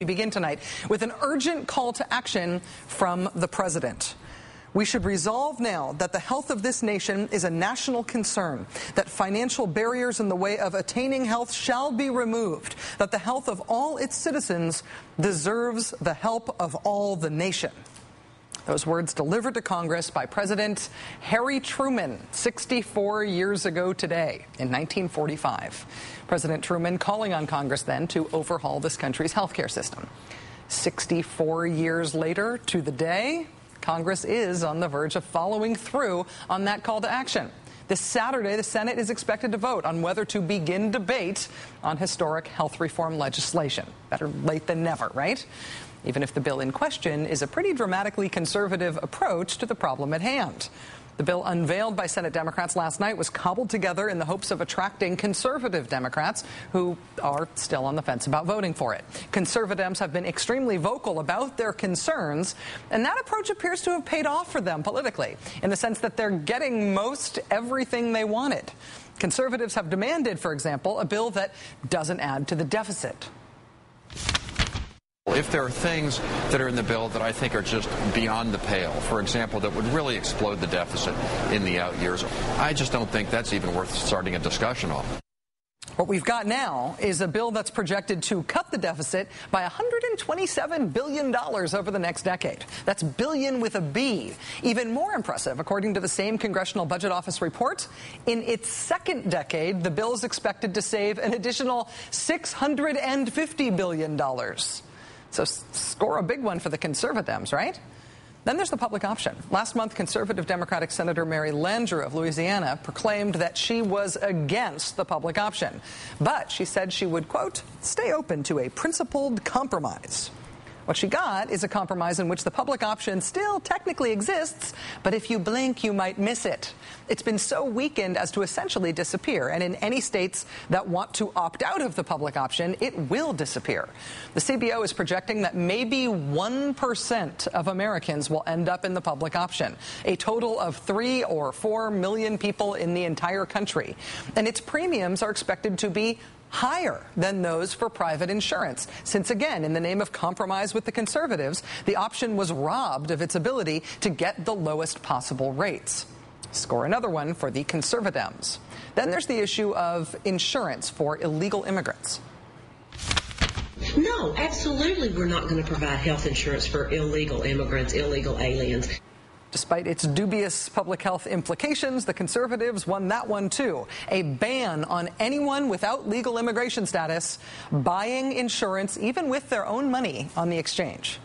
We begin tonight with an urgent call to action from the president. We should resolve now that the health of this nation is a national concern, that financial barriers in the way of attaining health shall be removed, that the health of all its citizens deserves the help of all the nation. Those words delivered to Congress by President Harry Truman 64 years ago today in 1945. President Truman calling on Congress then to overhaul this country's healthcare system. 64 years later to the day, Congress is on the verge of following through on that call to action. This Saturday, the Senate is expected to vote on whether to begin debate on historic health reform legislation. Better late than never, right? Even if the bill in question is a pretty dramatically conservative approach to the problem at hand. The bill unveiled by Senate Democrats last night was cobbled together in the hopes of attracting conservative Democrats who are still on the fence about voting for it. Conservatives have been extremely vocal about their concerns, and that approach appears to have paid off for them politically, in the sense that they're getting most everything they wanted. Conservatives have demanded, for example, a bill that doesn't add to the deficit. If there are things that are in the bill that I think are just beyond the pale, for example, that would really explode the deficit in the out years, I just don't think that's even worth starting a discussion on. What we've got now is a bill that's projected to cut the deficit by $127 billion over the next decade. That's billion with a B. Even more impressive, according to the same Congressional Budget Office report, in its second decade, the bill is expected to save an additional $650 billion. So score a big one for the conservatives, right? Then there's the public option. Last month, conservative Democratic Senator Mary Landrieu of Louisiana proclaimed that she was against the public option. But she said she would, quote, stay open to a principled compromise. What she got is a compromise in which the public option still technically exists, but if you blink, you might miss it. It's been so weakened as to essentially disappear, and in any states that want to opt out of the public option, it will disappear. The CBO is projecting that maybe 1% of Americans will end up in the public option, a total of 3 or 4 million people in the entire country. And its premiums are expected to be higher than those for private insurance, since again, in the name of compromise with the conservatives, the option was robbed of its ability to get the lowest possible rates. Score another one for the conservatives. Then there's the issue of insurance for illegal immigrants. No, absolutely we're not going to provide health insurance for illegal immigrants, illegal aliens. Despite its dubious public health implications, the conservatives won that one too. A ban on anyone without legal immigration status buying insurance, even with their own money, on the exchange.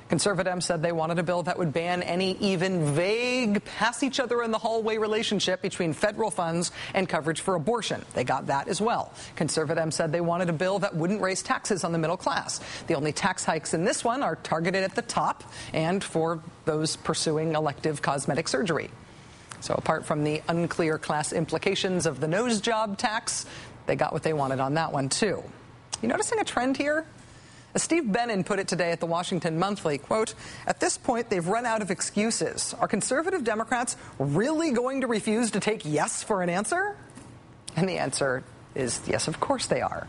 Conservatives said they wanted a bill that would ban any even vague pass-each-other-in-the-hallway relationship between federal funds and coverage for abortion. They got that as well. Conservatives said they wanted a bill that wouldn't raise taxes on the middle class. The only tax hikes in this one are targeted at the top and for those pursuing elective cosmetic surgery. So apart from the unclear class implications of the nose job tax, they got what they wanted on that one too. You noticing a trend here? As Steve Bannon put it today at the Washington Monthly, quote, at this point, they've run out of excuses. Are conservative Democrats really going to refuse to take yes for an answer? And the answer is yes, of course they are.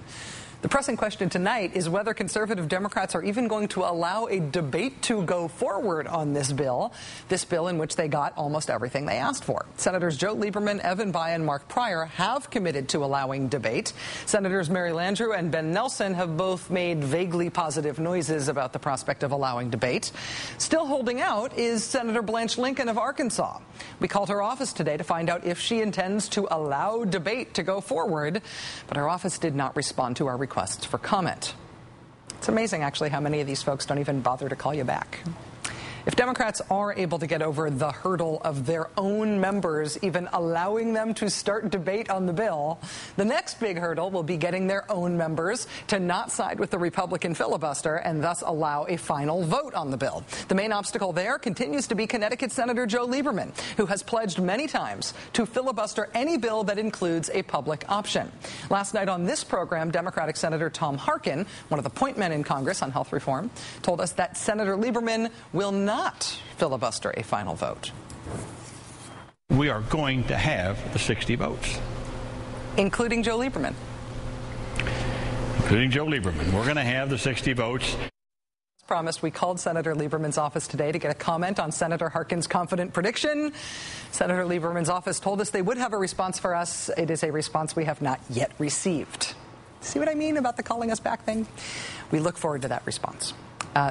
The pressing question tonight is whether conservative Democrats are even going to allow a debate to go forward on this bill in which they got almost everything they asked for. Senators Joe Lieberman, Evan Bayh, and Mark Pryor have committed to allowing debate. Senators Mary Landrieu and Ben Nelson have both made vaguely positive noises about the prospect of allowing debate. Still holding out is Senator Blanche Lincoln of Arkansas. We called her office today to find out if she intends to allow debate to go forward, but her office did not respond to our requests for comment. It's amazing, actually, how many of these folks don't even bother to call you back. If Democrats are able to get over the hurdle of their own members even allowing them to start debate on the bill, the next big hurdle will be getting their own members to not side with the Republican filibuster and thus allow a final vote on the bill. The main obstacle there continues to be Connecticut Senator Joe Lieberman, who has pledged many times to filibuster any bill that includes a public option. Last night on this program, Democratic Senator Tom Harkin, one of the point men in Congress on health reform, told us that Senator Lieberman will not filibuster a final vote. We are going to have the 60 votes. Including Joe Lieberman. including Joe Lieberman. We're going to have the 60 votes. Promised, we called Senator Lieberman's office today to get a comment on Senator Harkin's confident prediction. Senator Lieberman's office told us they would have a response for us. It is a response we have not yet received. See what I mean about the calling us back thing? We look forward to that response.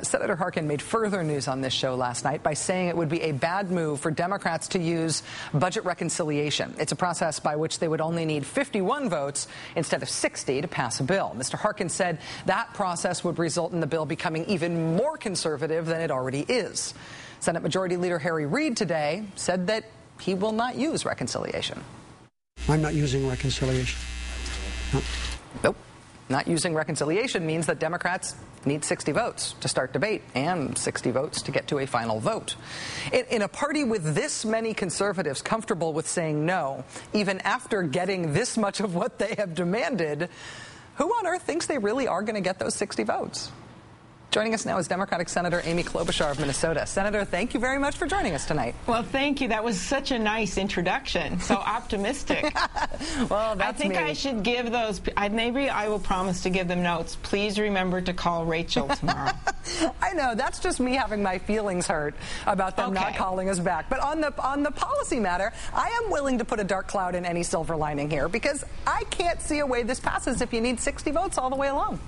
Senator Harkin made further news on this show last night by saying it would be a bad move for Democrats to use budget reconciliation. It's a process by which they would only need 51 votes instead of 60 to pass a bill. Mr. Harkin said that process would result in the bill becoming even more conservative than it already is. Senate Majority Leader Harry Reid today said that he will not use reconciliation. I'm not using reconciliation. No. Nope. Not using reconciliation means that Democrats need 60 votes to start debate and 60 votes to get to a final vote. In a party with this many conservatives comfortable with saying no, even after getting this much of what they have demanded, who on earth thinks they really are going to get those 60 votes? Joining us now is Democratic Senator Amy Klobuchar of Minnesota. Senator, thank you very much for joining us tonight. Well, thank you. That was such a nice introduction. So optimistic. Well, that's I think me. I should give those. Maybe I will promise to give them notes. Please remember to call Rachel tomorrow. I know. That's just me having my feelings hurt about them not calling us back. But on the policy matter, I am willing to put a dark cloud in any silver lining here because I can't see a way this passes if you need 60 votes all the way along.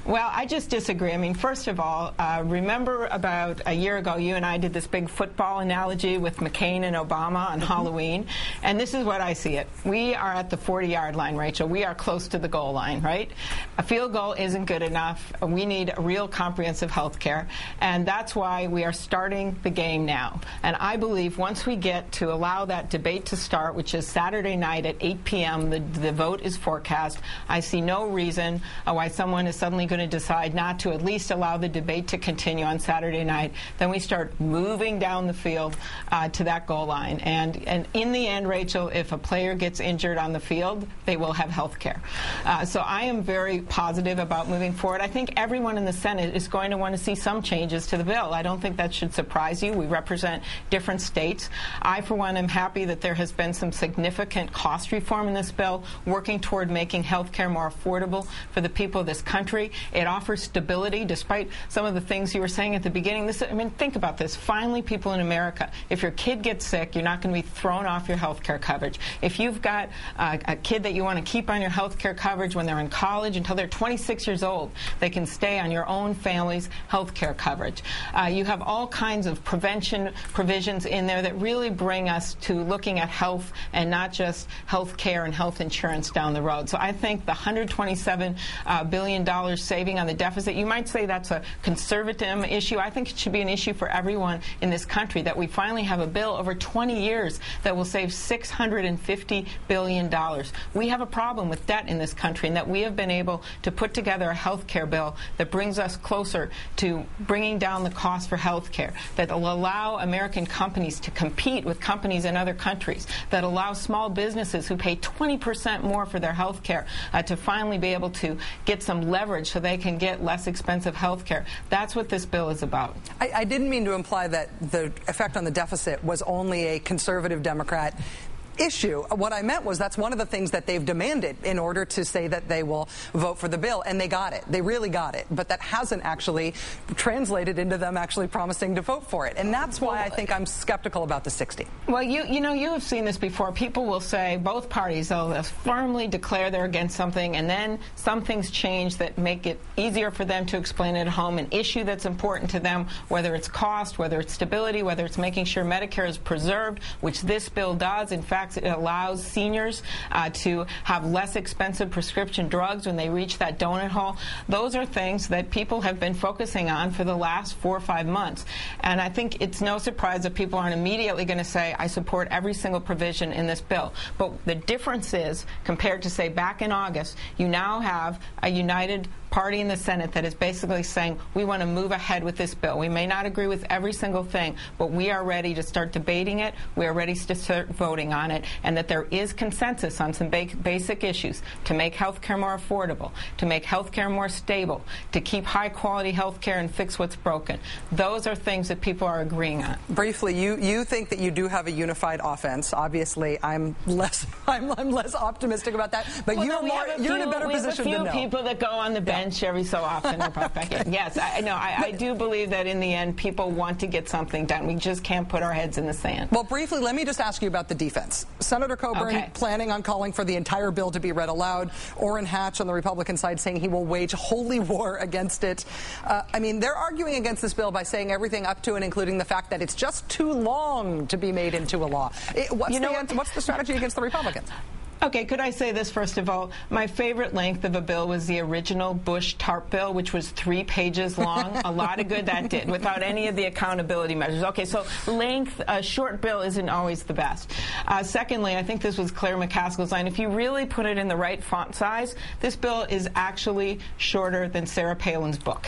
Well, I just disagree. I mean, first of all, remember about a year ago, you and I did this big football analogy with McCain and Obama on Halloween, and this is what I see it. We are at the 40-yard line, Rachel. We are close to the goal line, right? A field goal isn't good enough. We need real comprehensive health care, and that's why we are starting the game now. And I believe once we get to allow that debate to start, which is Saturday night at 8 p.m., the vote is forecast, I see no reason why someone is suddenly going to decide not to at least allow the debate to continue on Saturday night. Then we start moving down the field to that goal line. And in the end, Rachel, if a player gets injured on the field, they will have health care. So I am very positive about moving forward. I think everyone in the Senate is going to want to see some changes to the bill. I don't think that should surprise you. We represent different states. I, for one, am happy that there has been some significant cost reform in this bill, working toward making health care more affordable for the people of this country. It offers stability, despite some of the things you were saying at the beginning. I mean, think about this. Finally, people in America, if your kid gets sick, you're not going to be thrown off your health care coverage. If you've got a kid that you want to keep on your health care coverage when they're in college until they're 26 years old, they can stay on your own family's health care coverage. You have all kinds of prevention provisions in there that really bring us to looking at health and not just health care and health insurance down the road. So I think the $127 billion saving on the deficit, you might say that's a conservative issue. I think it should be an issue for everyone in this country, that we finally have a bill over 20 years that will save $650 billion. We have a problem with debt in this country, and that we have been able to put together a health care bill that brings us closer to bringing down the cost for health care, that will allow American companies to compete with companies in other countries, that allow small businesses who pay 20% more for their health care to finally be able to get some leverage so they can get less expensive health care. That's what this bill is about. I didn't mean to imply that the effect on the deficit was only a conservative Democrat issue. What I meant was that's one of the things that they've demanded in order to say that they will vote for the bill, and they got it. They really got it. But that hasn't actually translated into them actually promising to vote for it. And that's why I think I'm skeptical about the 60. Well, you know, you have seen this before. People will say, both parties, they'll firmly declare they're against something, and then some things change that make it easier for them to explain it at home, an issue that's important to them, whether it's cost, whether it's stability, whether it's making sure Medicare is preserved, which this bill does. In fact, it allows seniors to have less expensive prescription drugs when they reach that donut hole. Those are things that people have been focusing on for the last 4 or 5 months. And I think it's no surprise that people aren't immediately going to say, I support every single provision in this bill. But the difference is, compared to, say, back in August, you now have a united party in the Senate that is basically saying we want to move ahead with this bill. We may not agree with every single thing, but we are ready to start debating it. We are ready to start voting on it, and that there is consensus on some basic issues to make health care more affordable, to make health care more stable, to keep high-quality health care and fix what's broken. Those are things that people are agreeing on. Briefly, you think that you do have a unified offense. Obviously, I'm less optimistic about that. But Well, you're in a better position to know. We have a few people that go on the bench every so often. Yes, I do believe that in the end, people want to get something done. We just can't put our heads in the sand. Well, briefly, let me just ask you about the defense. Senator Coburn planning on calling for the entire bill to be read aloud. Orrin Hatch on the Republican side saying he will wage holy war against it. I mean, they're arguing against this bill by saying everything up to and including the fact that it's just too long to be made into a law. What's the strategy against the Republicans? Okay, could I say this first of all? My favorite length of a bill was the original Bush TARP bill, which was 3 pages long. A lot of good that did, without any of the accountability measures. Okay, so length, a short bill isn't always the best. Secondly, I think this was Claire McCaskill's line. If you really put it in the right font size, this bill is actually shorter than Sarah Palin's book.